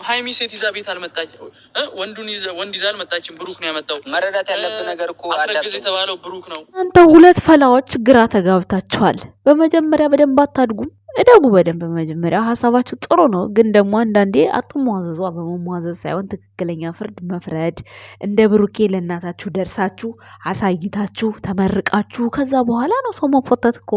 ሃይሚ ሴት ይዛ ቤት አልመጣች ወንድ ይዛ አልመጣችም። ብሩክ ነው ያመጣው። መረዳት ያለብህ ነገር እኮ አስረግዝ የተባለው ብሩክ ነው። አንተ ሁለት ፈላዎች ግራ ተጋብታችኋል። በመጀመሪያ በደንብ አታድጉም። እደጉ በደንብ በመጀመሪያ ሀሳባችሁ ጥሩ ነው፣ ግን ደግሞ አንዳንዴ አትሟዘዙ። በመሟዘዝ ሳይሆን ትክክለኛ ፍርድ መፍረድ። እንደ ብሩኬ ለእናታችሁ ደርሳችሁ አሳይታችሁ ተመርቃችሁ ከዛ በኋላ ነው ሰው መፎታት እኮ።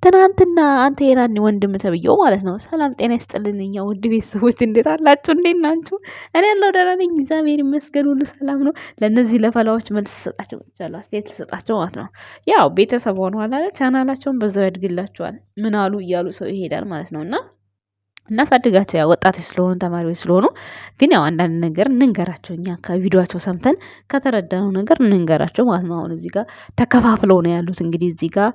ትናንትና አንተ የናኒ ወንድም ተብዬው ማለት ነው። ሰላም ጤና ይስጥልን እኛ ውድ ቤተሰቦች፣ እንዴት አላችሁ? እንዴት ናችሁ? እኔ ያለው ደህና ነኝ፣ እግዚአብሔር ይመስገን፣ ሁሉ ሰላም ነው። ለእነዚህ ለፈላዎች መልስ ሰጣቸው ይቻላል፣ አስተያየት ተሰጣቸው ማለት ነው። ያው ቤተሰብ ሆነዋል አይደል? ቻናላቸውን በዛው ያድግላቸዋል። ምን አሉ እያሉ ሰው ይሄዳል ማለት ነው። እና እናሳድጋቸው፣ ያው ወጣቶች ስለሆኑ ተማሪዎች ስለሆኑ፣ ግን ያው አንዳንድ ነገር እንንገራቸው። እኛ ከቪዲዮቸው ሰምተን ከተረዳነው ነገር እንንገራቸው ማለት ነው። አሁን እዚህ ጋር ተከፋፍለው ነው ያሉት። እንግዲህ እዚህ ጋር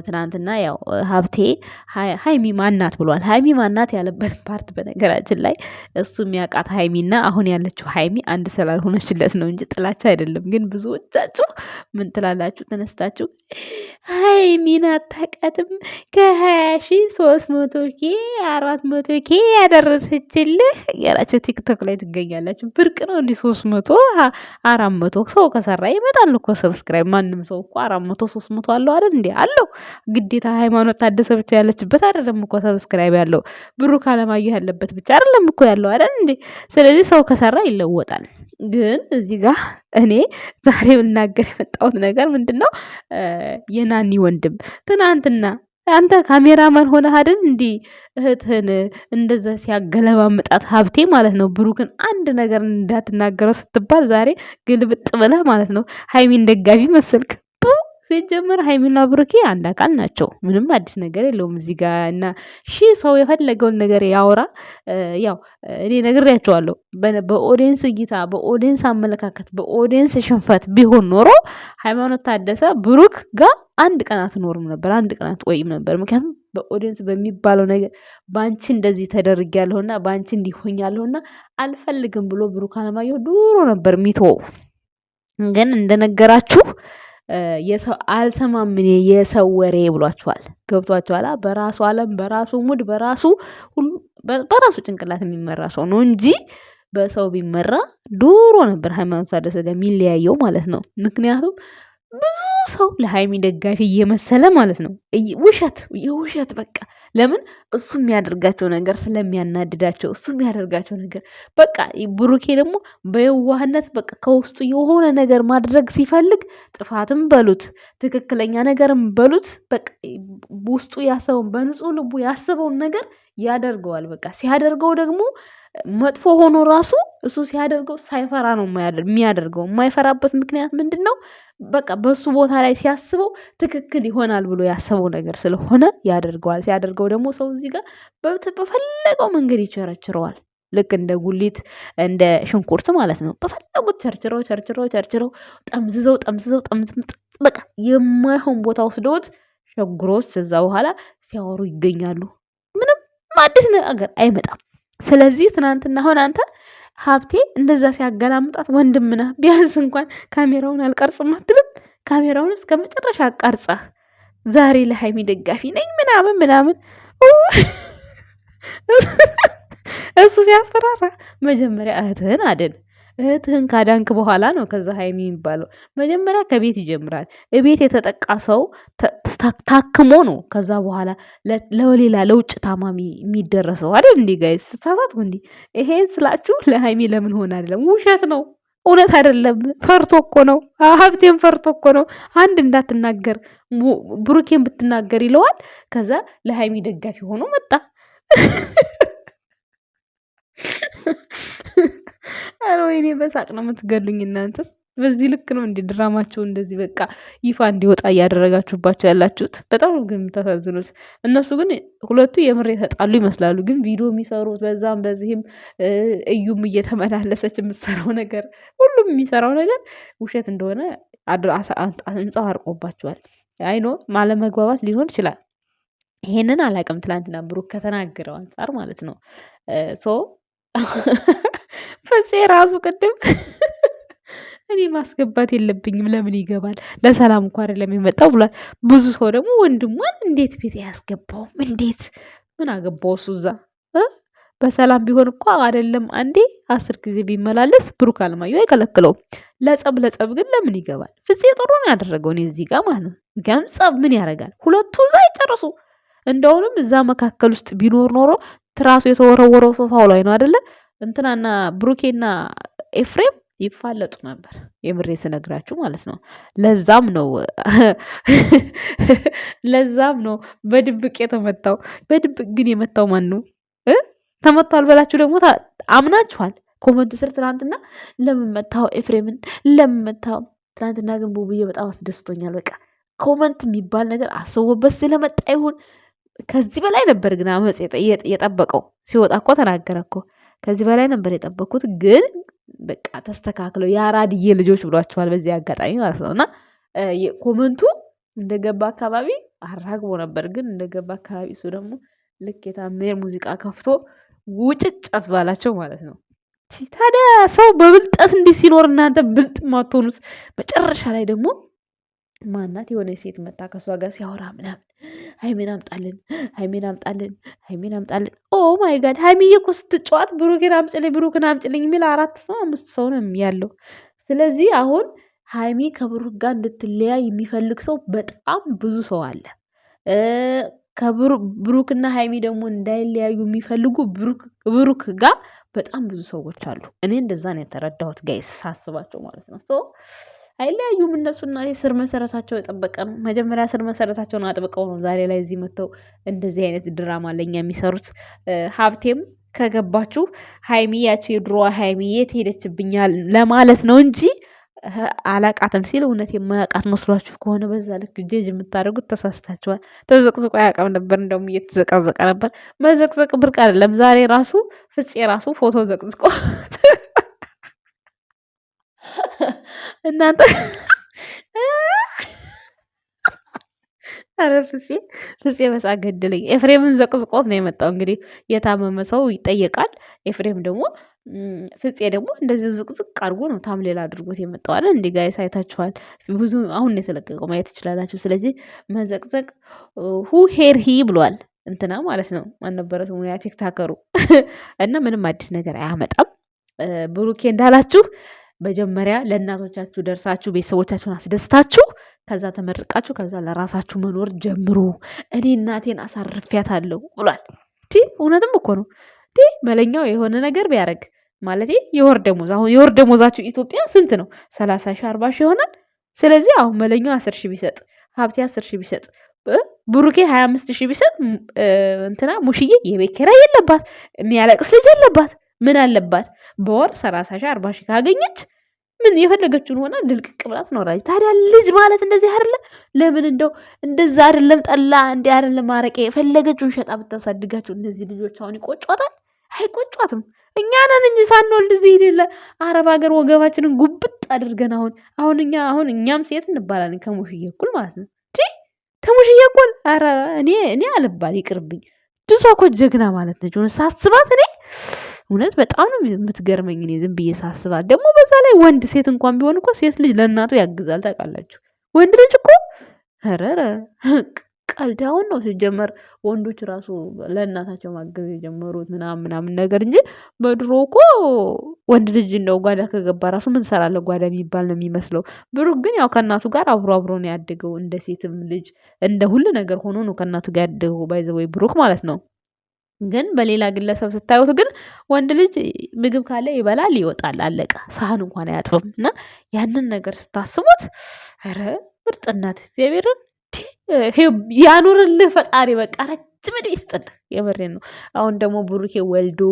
ትናንትና ያው ሀብቴ ሀይሚ ማናት ብሏል። ሀይሚ ማናት ያለበት ፓርት በነገራችን ላይ እሱ የሚያውቃት ሀይሚና አሁን ያለችው ሀይሚ አንድ ስላልሆነችለት ነው እንጂ ጥላቻ አይደለም። ግን ብዙዎቻችሁ ምን ትላላችሁ? ተነስታችሁ ሀይሚን አታውቃትም ከ20,300 400 ያደረሰችልህ ያላችሁ ቲክቶክ ላይ ትገኛላችሁ። ብርቅ ነው እንዲህ 300 400 ሰው ከሰራ ይመጣል እኮ ሰብስክራይብ። ማንም ሰው እኮ 400 300 አለው አይደል እንዴ? አለው ግዴታ። ሃይማኖት ታደሰ ብቻ ያለችበት አይደለም እኮ ሰብስክራይብ ያለው፣ ብሩክ አለማየሁ ያለበት ብቻ አይደለም እኮ ያለው አይደል እንዴ? ስለዚህ ሰው ከሰራ ይለወጣል። ግን እዚህ ጋር እኔ ዛሬ ልናገር የመጣሁት ነገር ምንድነው? የናኒ ወንድም ትናንትና አንተ ካሜራማን ሆነህ አይደል እንዴ እህትህን እንደዛ ሲያገለባምጣት ሀብቴ ማለት ነው፣ ብሩክን አንድ ነገር እንዳትናገረው ስትባል ዛሬ ግልብጥ ብለህ ማለት ነው ሀይሚን ደጋፊ መሰልክ። ሲጀመር ሀይሚና ብሩኬ አንድ አካል ናቸው። ምንም አዲስ ነገር የለውም እዚህ ጋር። እና ሰው የፈለገውን ነገር ያወራ። ያው እኔ ነግሬያቸዋለሁ። በኦዲየንስ እይታ፣ በኦዲየንስ አመለካከት፣ በኦዲየንስ ሽንፈት ቢሆን ኖሮ ሃይማኖት ታደሰ ብሩክ ጋር አንድ ቀን አትኖርም ነበር፣ አንድ ቀን አትቆይም ነበር። ምክንያቱም በኦዲየንስ በሚባለው ነገር በአንቺ እንደዚህ ተደርጊያለሁና በአንቺ እንዲሆኛለሁና አልፈልግም ብሎ ብሩክ አለማየሁ ድሮ ነበር ሚተወው። ግን እንደነገራችሁ የሰው አልሰማምን የሰው ወሬ ብሏቸዋል። ገብቷቸዋል። በራሱ ዓለም በራሱ ሙድ በራሱ ጭንቅላት የሚመራ ሰው ነው እንጂ በሰው ቢመራ ዱሮ ነበር ሃይማኖት ታደሰ ጋር የሚለያየው ማለት ነው። ምክንያቱም ብዙ ሰው ለሃይሚ ደጋፊ እየመሰለ ማለት ነው። የውሸት በቃ ለምን እሱ የሚያደርጋቸው ነገር ስለሚያናድዳቸው፣ እሱ የሚያደርጋቸው ነገር በቃ ብሩኬ ደግሞ በየዋህነት በቃ ከውስጡ የሆነ ነገር ማድረግ ሲፈልግ ጥፋትም በሉት ትክክለኛ ነገርም በሉት በቃ ውስጡ ያሰበውን በንጹህ ልቡ ያስበውን ነገር ያደርገዋል። በቃ ሲያደርገው ደግሞ መጥፎ ሆኖ ራሱ እሱ ሲያደርገው ሳይፈራ ነው የሚያደርገው። የማይፈራበት ምክንያት ምንድን ነው? በቃ በሱ ቦታ ላይ ሲያስበው ትክክል ይሆናል ብሎ ያሰበው ነገር ስለሆነ ያደርገዋል። ሲያደርገው ደግሞ ሰው እዚህ ጋር በፈለገው መንገድ ይቸረችረዋል። ልክ እንደ ጉሊት እንደ ሽንኩርት ማለት ነው። በፈለጉት ቸርችረው ጠምዝዘው በቃ የማይሆን ቦታ ወስደውት ሸጉሮት እዛ በኋላ ሲያወሩ ይገኛሉ። ምንም አዲስ ነገር አይመጣም። ስለዚህ ትናንትና አሁን አንተ ሀብቴ እንደዛ ሲያገላምጣት ወንድም ነህ፣ ቢያንስ እንኳን ካሜራውን አልቀርጽም አትልም? ካሜራውን እስከ መጨረሻ አቃርጸህ ዛሬ ለሃይሚ ደጋፊ ነኝ ምናምን እሱ ሲያስፈራራ መጀመሪያ እህትህን አድን። እህትህን ካዳንክ በኋላ ነው ከዛ ሀይሚ የሚባለው። መጀመሪያ ከቤት ይጀምራል። እቤት የተጠቃ ሰው ታክሞ ነው ከዛ በኋላ ለሌላ ለውጭ ታማሚ የሚደረሰው አይደል? እንዲ ጋይስ ተሳሳት እንዲ። ይሄን ስላችሁ ለሀይሚ ለምን ሆነ አይደለም፣ ውሸት ነው፣ እውነት አይደለም። ፈርቶ እኮ ነው፣ ሀብቴን ፈርቶ እኮ ነው። አንድ እንዳትናገር ብሩኬን ብትናገር ይለዋል። ከዛ ለሀይሚ ደጋፊ ሆኖ መጣ። አረ ወይኔ በሳቅ ነው የምትገሉኝ እናንተስ። በዚህ ልክ ነው እንዲ ድራማቸው እንደዚህ በቃ ይፋ እንዲወጣ እያደረጋችሁባቸው ያላችሁት። በጣም ነው ግን የምታሳዝኑት። እነሱ ግን ሁለቱ የምር የተጣሉ ይመስላሉ። ግን ቪዲዮ የሚሰሩት በዛም በዚህም እዩም እየተመላለሰች የምትሰራው ነገር፣ ሁሉም የሚሰራው ነገር ውሸት እንደሆነ አንጸባርቆባቸዋል። አይኖ ማለመግባባት ሊሆን ይችላል። ይሄንን አላቅም። ትላንትና ብሩክ ከተናገረው አንጻር ማለት ነው። ፍፄ ራሱ ቅድም እኔ ማስገባት የለብኝም ለምን ይገባል? ለሰላም እንኳ አይደለም የመጣው ብሏል። ብዙ ሰው ደግሞ ወንድሟን እንዴት ቤት አያስገባውም? እንዴት ምን አገባው እሱ እዛ በሰላም ቢሆን እኮ አይደለም አንዴ 10 ጊዜ ቢመላለስ ብሩክ አለማየሁ አይከለክለውም። ለጸብ ግን ለምን ይገባል? ፍፄ ጥሩ ነው ያደረገው እኔ እዚህ ጋር ማለት ነው። ምክንያቱም ጸብ ምን ያደርጋል? ሁለቱ እዛ ይጨርሱ። እንደውንም እዛ መካከል ውስጥ ቢኖር ኖሮ ትራሱ የተወረወረው ሶፋው ላይ ነው አይደለ? እንትናና ብሩኬና ኤፍሬም ይፋለጡ ነበር። የምሬ ስነግራችሁ ማለት ነው። ለዛም ነው በድብቅ የተመታው። በድብቅ ግን የመታው ማን ነው? ተመቷል በላችሁ ደግሞ አምናችኋል። ኮመንት ስር ትናንትና ለምን መታው ኤፍሬምን ለምን መታው? ትናንትና ግን ቡቡዬ በጣም አስደስቶኛል። በቃ ኮመንት የሚባል ነገር አስቦበት ስለመጣ ይሁን ከዚህ በላይ ነበር ግን አመጽ የጠበቀው። ሲወጣ እኮ ተናገረ እኮ ከዚህ በላይ ነበር የጠበኩት፣ ግን በቃ ተስተካክለው የአራድዬ ልጆች ብሏቸዋል በዚህ አጋጣሚ ማለት ነው። እና ኮመንቱ እንደገባ አካባቢ አራግቦ ነበር፣ ግን እንደገባ አካባቢ እሱ ደግሞ ልክ የታሜር ሙዚቃ ከፍቶ ውጭጭ አስባላቸው ማለት ነው። ታዲያ ሰው በብልጠት እንዲህ ሲኖር እናንተ ብልጥ ማትሆኑት መጨረሻ ላይ ደግሞ ማናት የሆነ ሴት መታ ከሷ ጋር ሲያወራ ምናምን ሃይሜን አምጣልን ሃይሜን አምጣልን ሃይሜን አምጣልን። ኦ ማይ ጋድ ሃይሚዬ እኮ ስትጫወት ብሩኬን አምጭልኝ የሚል 4 ሰው 5 ሰው ነው ያለው። ስለዚህ አሁን ሃይሚ ከብሩክ ጋር እንድትለያይ የሚፈልግ ሰው በጣም ብዙ ሰው አለ። ከብሩክና ሃይሚ ደግሞ እንዳይለያዩ የሚፈልጉ ብሩክ ጋር በጣም ብዙ ሰዎች አሉ። እኔ እንደዛ ነው የተረዳሁት ጋይስ ሳስባቸው ማለት ነው። ሶ አይለያዩም እነሱና ስር መሰረታቸው የጠበቀ ነው። መጀመሪያ ስር መሰረታቸውን አጥብቀው ነው ዛሬ ላይ እዚህ መጥተው እንደዚህ አይነት ድራማ ለኛ የሚሰሩት። ሀብቴም ከገባችሁ ሃይሚ ያቺ የድሮዋ ሃይሚ የት ሄደችብኛል ለማለት ነው እንጂ አላቃትም ሲል እውነት የማያውቃት መስሏችሁ ከሆነ በዛ ልክ ጄጅ የምታደርጉት ተሳስታችኋል። ተዘቅዝቆ አያውቅም ነበር፣ እንደውም እየተዘቀዘቀ ነበር። መዘቅዘቅ ብርቅ አይደለም። ዛሬ ራሱ ፍፄ ራሱ ፎቶ ዘቅዝቆ እናንተ ኧረ ፍፄ በሳ ገድለኝ። ኤፍሬምን ዘቅዝቆት ነው የመጣው። እንግዲህ የታመመ ሰው ይጠየቃል። ኤፍሬም ደግሞ ፍፄ ደግሞ እንደዚህ ዝቅዝቅ አድርጎ ነው ታምሌል አድርጎት የመጣው አለ። እንዲ ጋይስ አይታችኋል። ብዙ አሁን የተለቀቀው ማየት ትችላላችሁ። ስለዚህ መዘቅዘቅ ሁ ሄር ሂ ብሏል እንትና ማለት ነው። ማን ነበረ ስሙ ያ ቲክታከሩ እና ምንም አዲስ ነገር አያመጣም። ብሩኬ እንዳላችሁ መጀመሪያ ለእናቶቻችሁ ደርሳችሁ ቤተሰቦቻችሁን አስደስታችሁ ከዛ ተመርቃችሁ ከዛ ለራሳችሁ መኖር ጀምሩ። እኔ እናቴን አሳርፊያታለሁ ብሏል። እውነትም እኮ ነው። መለኛው የሆነ ነገር ቢያደርግ ማለት የወር ደሞዝ አሁን የወር ደሞዛችሁ ኢትዮጵያ ስንት ነው? 30 ሺህ 40 ሺህ ይሆናል። ስለዚህ አሁን መለኛው 10 ሺህ ቢሰጥ ሀብቴ 10 ሺህ ቢሰጥ ብሩኬ 25 ሺህ ቢሰጥ እንትና ሙሽዬ የቤት ኪራይ የለባት፣ የሚያለቅስ ልጅ የለባት። ምን አለባት? በወር 30 ሺህ 40 ሺህ ካገኘች ምን የፈለገችውን ሆና ድልቅቅ ብላ ትኖራለች። ታዲያ ልጅ ማለት እንደዚህ አይደለ? ለምን እንደው እንደዛ አይደለም ጠላ እንዲህ አይደለም አረቄ የፈለገችውን ሸጣ ብታሳድጋቸው እነዚህ ልጆች አሁን ይቆጫታል? አይቆጫትም። እኛ ነን እንጂ ሳንወልድ እዚህ ሄደ አረብ ሀገር ወገባችንን ጉብጥ አድርገን አሁን እኛም ሴት እንባላለን ከሙሽዬ እኩል ማለት ነው። ከሙሽዬ እኩል ኧረ እኔ አልባል ይቅርብኝ። ድሷ እኮ ጀግና ማለት ነች። ሳስባት እኔ እውነት በጣም ነው የምትገርመኝ። እኔ ዝም ብዬ ሳስባት ደግሞ በዛ ላይ ወንድ ሴት እንኳን ቢሆን እኮ ሴት ልጅ ለእናቱ ያግዛል ታውቃላችሁ። ወንድ ልጅ እኮ ኧረ ቀልዳውን ነው ሲጀመር። ወንዶች ራሱ ለእናታቸው ማገዝ የጀመሩት ምናምን ነገር እንጂ በድሮ እኮ ወንድ ልጅ እንደው ጓዳ ከገባ ራሱ ምን ሰራለ ጓዳ የሚባል ነው የሚመስለው። ብሩክ ግን ያው ከእናቱ ጋር አብሮ ነው ያደገው። እንደ ሴትም ልጅ እንደ ሁሉ ነገር ሆኖ ነው ከእናቱ ጋር ያደገው። ባይዘወይ ብሩክ ማለት ነው። ግን በሌላ ግለሰብ ስታዩት ግን ወንድ ልጅ ምግብ ካለ ይበላል፣ ይወጣል፣ አለቀ። ሳህን እንኳን አያጥብም። እና ያንን ነገር ስታስቡት ኧረ ምርጥ እናት እግዚአብሔርን ያኑርልህ ፈጣሪ። በቃ ረጅም ዕድሜ ይስጥልህ። የምሬን ነው። አሁን ደግሞ ብሩኬ ወልዶ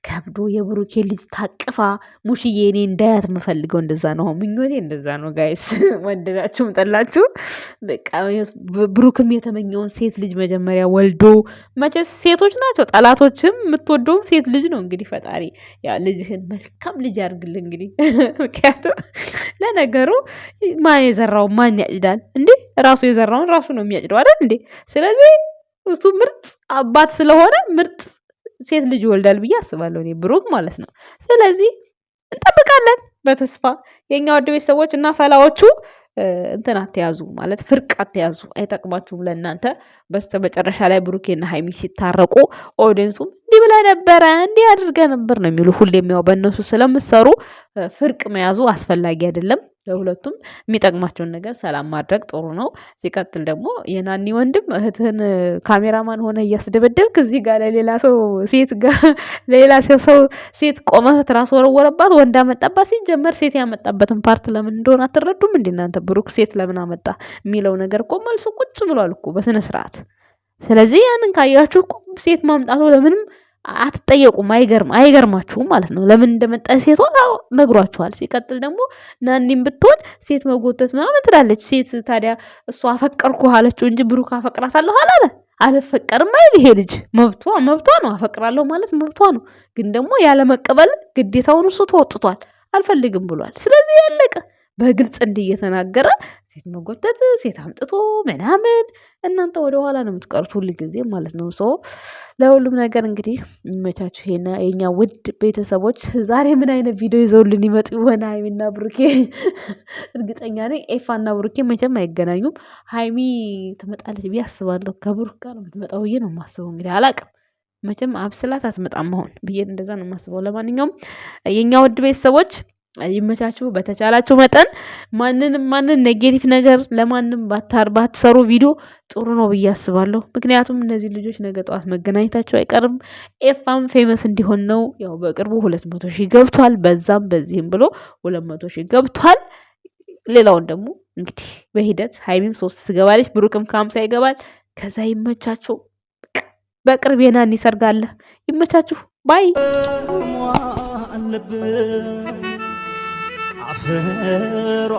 ከብዶ የብሩኬ ልጅ ታቅፋ ሙሽዬ እኔ እንዳያት የምፈልገው እንደዛ ነው። ምኞቴ እንደዛ ነው ጋይስ። ወንድናችሁም ጠላችሁ በቃ ብሩክም የተመኘውን ሴት ልጅ መጀመሪያ ወልዶ መቼስ ሴቶች ናቸው ጠላቶችም፣ የምትወደውም ሴት ልጅ ነው። እንግዲህ ፈጣሪ ያ ልጅህን መልካም ልጅ ያድርግልህ። እንግዲህ ምክንያቱም ለነገሩ ማን የዘራው ማን ያጭዳል እንዴ? ራሱ የዘራውን ራሱ ነው የሚያጭደው አይደል እንዴ? ስለዚህ እሱ ምርጥ አባት ስለሆነ ምርጥ ሴት ልጅ ይወልዳል ብዬ አስባለሁ እኔ ብሩክ ማለት ነው። ስለዚህ እንጠብቃለን በተስፋ የኛ ወደ ቤተሰቦች እና ፈላዎቹ እንትን አትያዙ ማለት ፍርቅ አትያዙ፣ አይጠቅማችሁም ለእናንተ። በስተመጨረሻ ላይ ብሩኬና ሀይሚ ሲታረቁ ኦዲየንሱም እንዲህ ብለህ ነበረ እንዲህ አድርገህ ነበር ነው የሚሉ። ሁሌም ያው በእነሱ ስለምሰሩ ፍርቅ መያዙ አስፈላጊ አይደለም። ለሁለቱም የሚጠቅማቸውን ነገር ሰላም ማድረግ ጥሩ ነው። ሲቀጥል ደግሞ የናኒ ወንድም እህትህን ካሜራማን ሆነ እያስደበደብክ እዚህ ጋር ለሌላ ሰው ሴት ጋር ለሌላ ሰው ሴት ቆመህ ትራስ ወረወረባት፣ ወንድ አመጣባት። ሲጀመር ሴት ያመጣበትን ፓርት ለምን እንደሆነ አትረዱም እንዴ እናንተ? ብሩክ ሴት ለምን አመጣ የሚለው ነገር እኮ መልሱ ቁጭ ብሏል እኮ በስነ ስርዓት። ስለዚህ ያንን ካያችሁ እኮ ሴት ማምጣቱ ለምንም አትጠየቁም። አይገርማችሁም ማለት ነው። ለምን እንደመጣ ሴቷ ነግሯችኋል። ሲቀጥል ደግሞ ናኒም ብትሆን ሴት መጎተት ምናምን ትላለች። ሴት ታዲያ እሷ አፈቀርኩ አለችው እንጂ ብሩክ አፈቅራታለሁ አላለ። አልፈቀርም አይል ይሄ ልጅ መብቷ ነው። አፈቅራለሁ ማለት መብቷ ነው። ግን ደግሞ ያለመቀበል ግዴታውን እሱ ተወጥቷል። አልፈልግም ብሏል። ስለዚህ ያለቀ በግልጽ እንዲህ እየተናገረ ሴት መጎተት ሴት አምጥቶ ምናምን እናንተ ወደ ኋላ ነው የምትቀሩት ሁል ጊዜ ማለት ነው። ሶ ለሁሉም ነገር እንግዲህ ይመቻችሁ። የኛ ውድ ቤተሰቦች ዛሬ ምን አይነት ቪዲዮ ይዘውልን ይመጡ ይሆን? ሀይሚና ብሩኬ እርግጠኛ ነኝ ኤፋና ብሩኬ መቼም አይገናኙም። ሀይሚ ትመጣለች ብዬ አስባለሁ። ከብሩክ ጋር ነው የምትመጣው ብዬ ነው የማስበው። እንግዲህ አላቅም መቼም አብስላት አትመጣም አሁን ብዬ እንደዛ ነው የማስበው። ለማንኛውም የኛ ውድ ቤተሰቦች ይመቻችሁ። በተቻላችሁ መጠን ማንን ኔጌቲቭ ነገር ለማንም ባትሰሩ ቪዲዮ ጥሩ ነው ብዬ አስባለሁ። ምክንያቱም እነዚህ ልጆች ነገ ጠዋት መገናኘታቸው አይቀርም። ኤፋም ፌመስ እንዲሆን ነው። ያው በቅርቡ 200,000 ገብቷል። በዛም በዚህም ብሎ 200,000 ገብቷል። ሌላውን ደግሞ እንግዲህ በሂደት ሀይሚም 3 ትገባለች፣ ብሩክም 50 ይገባል። ከዛ ይመቻችሁ። በቅርብ የናኒ ሰርግ አለ። ይመቻችሁ። ባይ አፈሮ